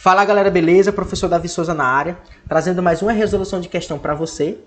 Fala galera, beleza? Professor Davi Souza na área, trazendo mais uma resolução de questão para você,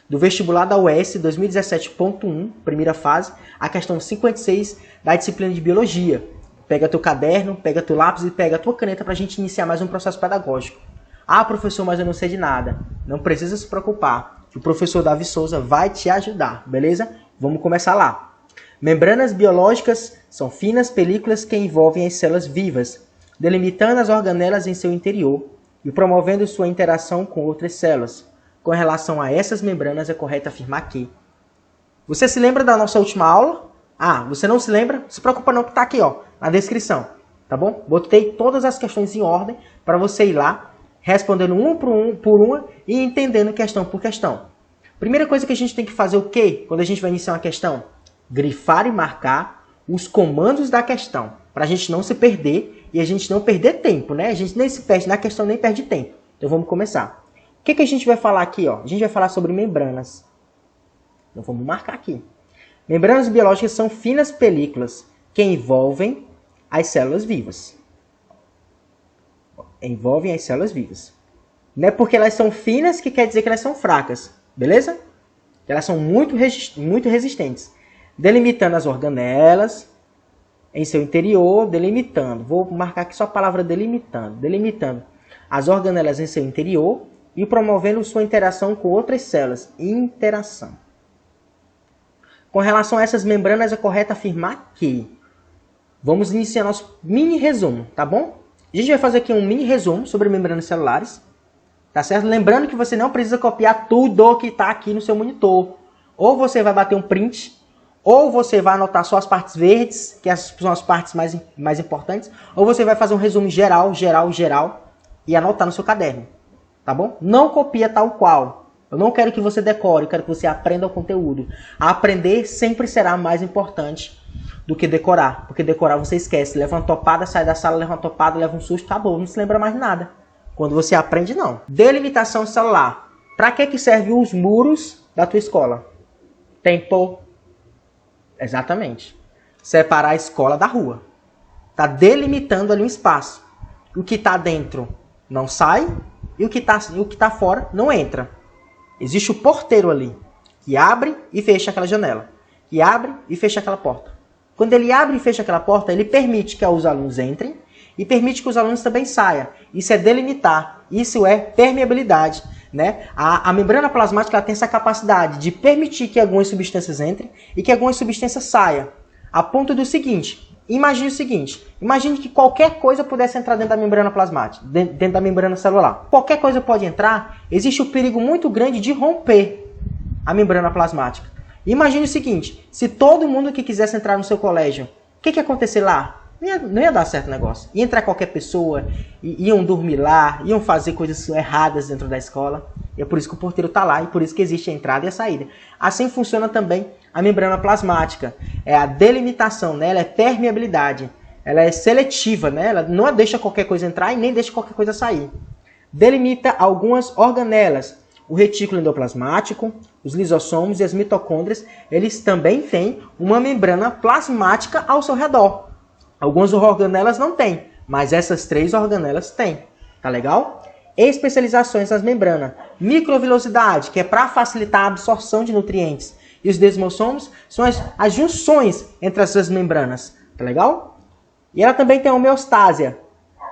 do vestibular da UES 2017.1, primeira fase, a questão 56 da disciplina de Biologia. Pega teu caderno, pega teu lápis e pega tua caneta para a gente iniciar mais um processo pedagógico. Ah, professor, mas eu não sei de nada. Não precisa se preocupar, o professor Davi Souza vai te ajudar, beleza? Vamos começar lá. Membranas biológicas são finas películas que envolvem as células vivas, delimitando as organelas em seu interior e promovendo sua interação com outras células. Com relação a essas membranas, é correto afirmar que... Você se lembra da nossa última aula? Ah, você não se lembra? Não se preocupa não, que está aqui ó, na descrição, tá bom? Botei todas as questões em ordem para você ir lá, respondendo uma por uma e entendendo questão por questão. Primeira coisa que a gente tem que fazer o quê? Quando a gente vai iniciar uma questão? Grifar e marcar os comandos da questão, para a gente não se perder e a gente não perder tempo, né? A gente nem se perde na questão, nem perde tempo. Então vamos começar. O que a gente vai falar aqui, ó? A gente vai falar sobre membranas. Então vamos marcar aqui. Membranas biológicas são finas películas que envolvem as células vivas. Envolvem as células vivas. Não é porque elas são finas que quer dizer que elas são fracas, beleza? Elas são muito resistentes. Delimitando as organelas em seu interior, delimitando. Vou marcar aqui só a palavra delimitando. Delimitando as organelas em seu interior e promovendo sua interação com outras células. Interação. Com relação a essas membranas, é correto afirmar que... Vamos iniciar nosso mini resumo, tá bom? A gente vai fazer aqui um mini resumo sobre membranas celulares. Tá certo? Lembrando que você não precisa copiar tudo que está aqui no seu monitor. Ou você vai bater um print, ou você vai anotar só as partes verdes, que são as partes mais importantes, ou você vai fazer um resumo geral, e anotar no seu caderno. Tá bom? Não copia tal qual. Eu não quero que você decore, eu quero que você aprenda o conteúdo. Aprender sempre será mais importante do que decorar, porque decorar você esquece. Leva uma topada, sai da sala, leva uma topada, leva um susto, acabou, não se lembra mais de nada. Quando você aprende, não. Delimitação celular. Para que servem os muros da tua escola? Tempo. Exatamente. Separar a escola da rua. Está delimitando ali um espaço. O que está dentro não sai e o que tá fora não entra. Existe o porteiro ali, que abre e fecha aquela janela. Que abre e fecha aquela porta. Quando ele abre e fecha aquela porta, ele permite que os alunos entrem e permite que os alunos também saiam. Isso é delimitar. Isso é permeabilidade. Né? A membrana plasmática ela tem essa capacidade de permitir que algumas substâncias entrem e que algumas substâncias saiam. A ponto do seguinte, imagine que qualquer coisa pudesse entrar dentro da membrana plasmática, dentro da membrana celular. Qualquer coisa pode entrar, existe o perigo muito grande de romper a membrana plasmática. Imagine o seguinte, se todo mundo que quisesse entrar no seu colégio, o que ia acontecer lá? Não ia dar certo o negócio. Ia entrar qualquer pessoa, iam dormir lá, iam fazer coisas erradas dentro da escola. E é por isso que o porteiro está lá e por isso que existe a entrada e a saída. Assim funciona também a membrana plasmática. É a delimitação, né? Ela é permeabilidade. Ela é seletiva, né? Ela não deixa qualquer coisa entrar e nem deixa qualquer coisa sair. Delimita algumas organelas. O retículo endoplasmático, os lisossomos e as mitocôndrias, eles também têm uma membrana plasmática ao seu redor. Algumas organelas não têm, mas essas três organelas têm. Tá legal? Especializações nas membranas. Microvilosidade, que é para facilitar a absorção de nutrientes. E os desmossomos são as junções entre essas membranas. Tá legal? E ela também tem a homeostásia.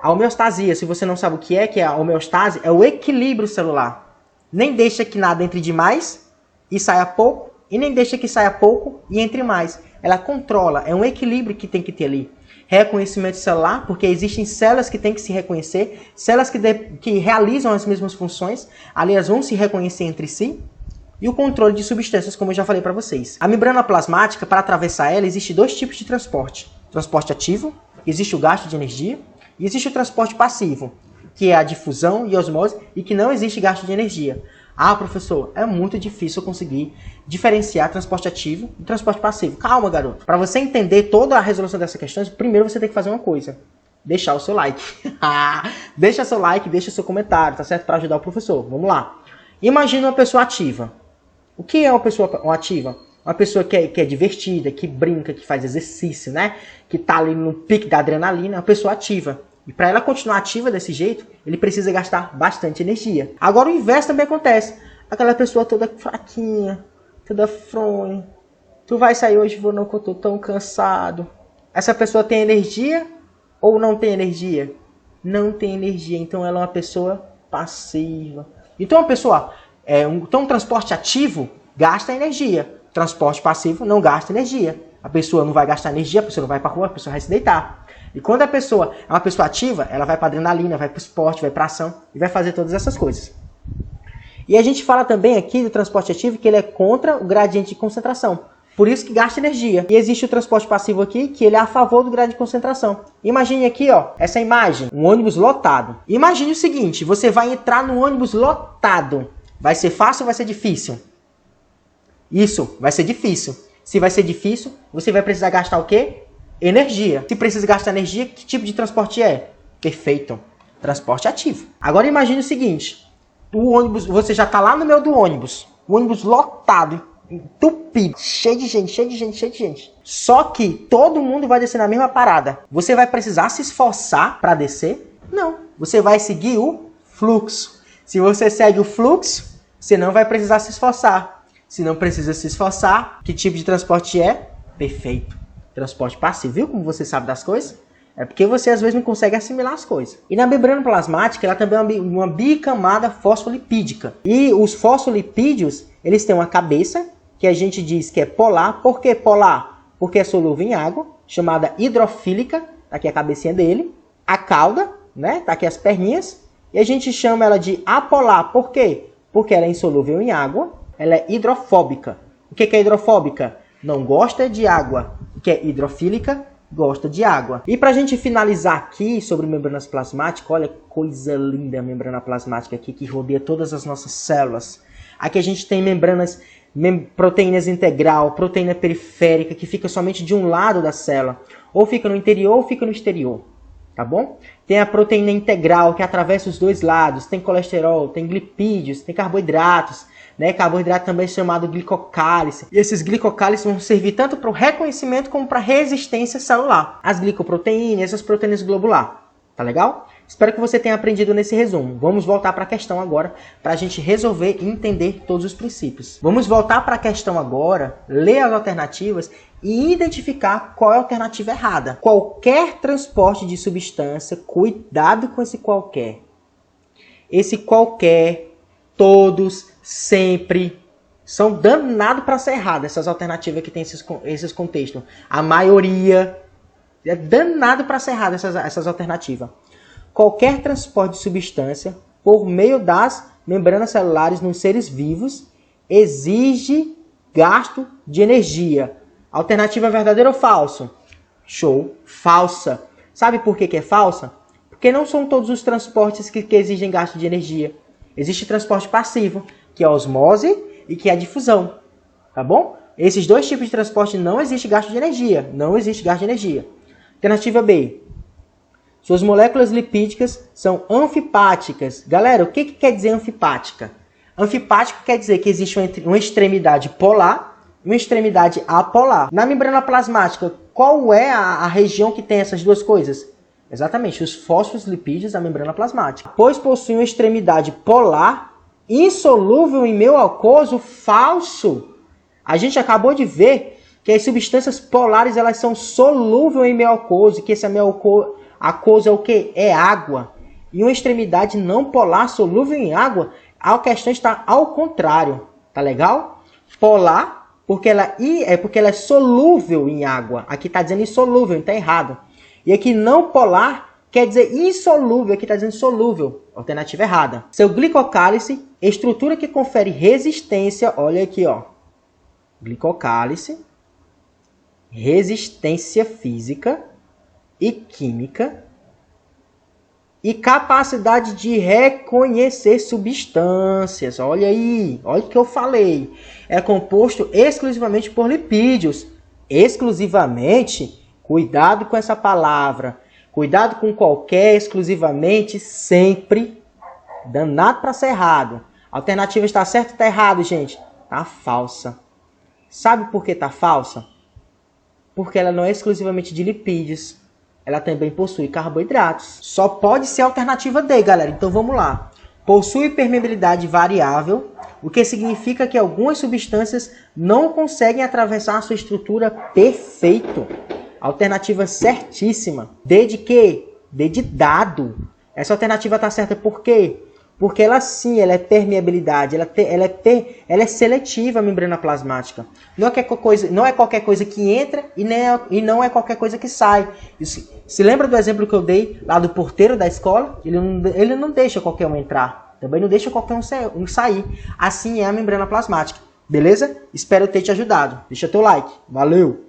A homeostasia, se você não sabe o que é a homeostase, é o equilíbrio celular. Nem deixa que nada entre demais e saia pouco, e nem deixa que saia pouco e entre mais. Ela controla, é um equilíbrio que tem que ter ali. Reconhecimento celular, porque existem células que têm que se reconhecer, células que realizam as mesmas funções, ali elas vão se reconhecer entre si, e o controle de substâncias, como eu já falei para vocês. A membrana plasmática, para atravessar ela, existe dois tipos de transporte. Transporte ativo, existe o gasto de energia, e existe o transporte passivo, que é a difusão e osmose, e que não existe gasto de energia. Ah, professor, é muito difícil conseguir diferenciar transporte ativo e transporte passivo. Calma, garoto. Para você entender toda a resolução dessas questões, primeiro você tem que fazer uma coisa. Deixar o seu like. Deixa seu like, deixa seu comentário, tá certo? Para ajudar o professor. Vamos lá. Imagina uma pessoa ativa. O que é uma pessoa ativa? Uma pessoa que é divertida, que brinca, que faz exercício, né? Que tá ali no pique da adrenalina. Uma pessoa ativa. E para ela continuar ativa desse jeito, ele precisa gastar bastante energia. Agora o inverso também acontece. Aquela pessoa toda fraquinha, toda fronha. Tu vai sair hoje, vou não, que eu tô tão cansado. Essa pessoa tem energia ou não tem energia? Não tem energia, então ela é uma pessoa passiva. Então uma pessoa, um transporte ativo gasta energia. Transporte passivo não gasta energia. A pessoa não vai gastar energia, a pessoa não vai para rua, a pessoa vai se deitar. E quando a pessoa é uma pessoa ativa, ela vai para adrenalina, vai para o esporte, vai para ação e vai fazer todas essas coisas. E a gente fala também aqui do transporte ativo que ele é contra o gradiente de concentração. Por isso que gasta energia. E existe o transporte passivo aqui, que ele é a favor do gradiente de concentração. Imagine aqui, ó, essa imagem, um ônibus lotado. Imagine o seguinte, você vai entrar no ônibus lotado. Vai ser fácil ou vai ser difícil? Isso, vai ser difícil. Se vai ser difícil, você vai precisar gastar o quê? Energia. Se precisa gastar energia, que tipo de transporte é? Perfeito. Transporte ativo. Agora imagine o seguinte. O ônibus, você já está lá no meio do ônibus. O ônibus lotado, entupido, cheio de gente. Só que todo mundo vai descer na mesma parada. Você vai precisar se esforçar para descer? Não. Você vai seguir o fluxo. Se você segue o fluxo, você não vai precisar se esforçar. Se não precisa se esforçar, que tipo de transporte é? Perfeito. Transporte passivo. Viu como você sabe das coisas? É porque você às vezes não consegue assimilar as coisas. E na membrana plasmática, ela também é uma bicamada fosfolipídica. E os fosfolipídios, eles têm uma cabeça, que a gente diz que é polar. Por que polar? Porque é solúvel em água, chamada hidrofílica. Tá aqui a cabecinha dele. A cauda, né? Tá aqui as perninhas. E a gente chama ela de apolar. Por quê? Porque ela é insolúvel em água. Ela é hidrofóbica. O que é hidrofóbica? Não gosta de água. O que é hidrofílica? Gosta de água. E para a gente finalizar aqui sobre membranas plasmáticas, olha que coisa linda a membrana plasmática aqui que rodeia todas as nossas células. Aqui a gente tem proteínas integral, proteína periférica, que fica somente de um lado da célula. Ou fica no interior ou fica no exterior. Tá bom? Tem a proteína integral que atravessa os dois lados. Tem colesterol, tem lipídios, tem carboidratos. Né? Carboidrato também é chamado glicocálice. E esses glicocálices vão servir tanto para o reconhecimento como para a resistência celular. As glicoproteínas, essas proteínas globular. Tá legal? Espero que você tenha aprendido nesse resumo. Vamos voltar para a questão agora, para a gente resolver e entender todos os princípios. Vamos voltar para a questão agora, ler as alternativas e identificar qual é a alternativa errada. Qualquer transporte de substância, cuidado com esse qualquer. Esse qualquer, todos, sempre, são danados para ser errado. Essas alternativas que tem esses contextos. A maioria é danado para ser errado essas alternativas. Qualquer transporte de substância por meio das membranas celulares nos seres vivos exige gasto de energia. Alternativa verdadeira ou falso? Show. Falsa. Sabe por que é falsa? Porque não são todos os transportes que exigem gasto de energia. Existe transporte passivo, que é a osmose e que é a difusão. Tá bom? Esses dois tipos de transporte não existe gasto de energia. Não existe gasto de energia. Alternativa B. Suas moléculas lipídicas são anfipáticas. Galera, o que quer dizer anfipática? Anfipático quer dizer que existe uma extremidade polar e uma extremidade apolar. Na membrana plasmática, qual é a região que tem essas duas coisas? Exatamente, os fosfolipídios da membrana plasmática. Pois possuem uma extremidade polar, insolúvel em meio aquoso, falso. A gente acabou de ver que as substâncias polares elas são solúveis em meio aquoso, que esse meio aquoso é o que? É água. E uma extremidade não polar, solúvel em água, a questão está ao contrário. Tá legal? Polar, porque ela é solúvel em água. Aqui está dizendo insolúvel, está errado. E aqui não polar quer dizer insolúvel, aqui está dizendo solúvel. Alternativa errada. Seu glicocálice, estrutura que confere resistência, olha aqui, ó. Glicocálice, resistência física e química e capacidade de reconhecer substâncias. Olha aí, olha o que eu falei. É composto exclusivamente por lipídios. Exclusivamente, cuidado com essa palavra. Cuidado com qualquer, exclusivamente, sempre. Danado para ser errado. A alternativa está certa ou está errado, gente? Está falsa. Sabe por que está falsa? Porque ela não é exclusivamente de lipídios. ela também possui carboidratos. Só pode ser a alternativa D, galera. Então vamos lá. Possui permeabilidade variável, o que significa que algumas substâncias não conseguem atravessar a sua estrutura perfeito. Alternativa certíssima. D de quê? D de dado. Essa alternativa está certa por quê? Porque ela sim, ela é permeabilidade, ela é seletiva a membrana plasmática. Não é qualquer coisa que entra e não é qualquer coisa que sai. Se lembra do exemplo que eu dei lá do porteiro da escola? Ele não deixa qualquer um entrar, também não deixa qualquer um sair. Assim é a membrana plasmática. Beleza? Espero ter te ajudado. Deixa teu like. Valeu!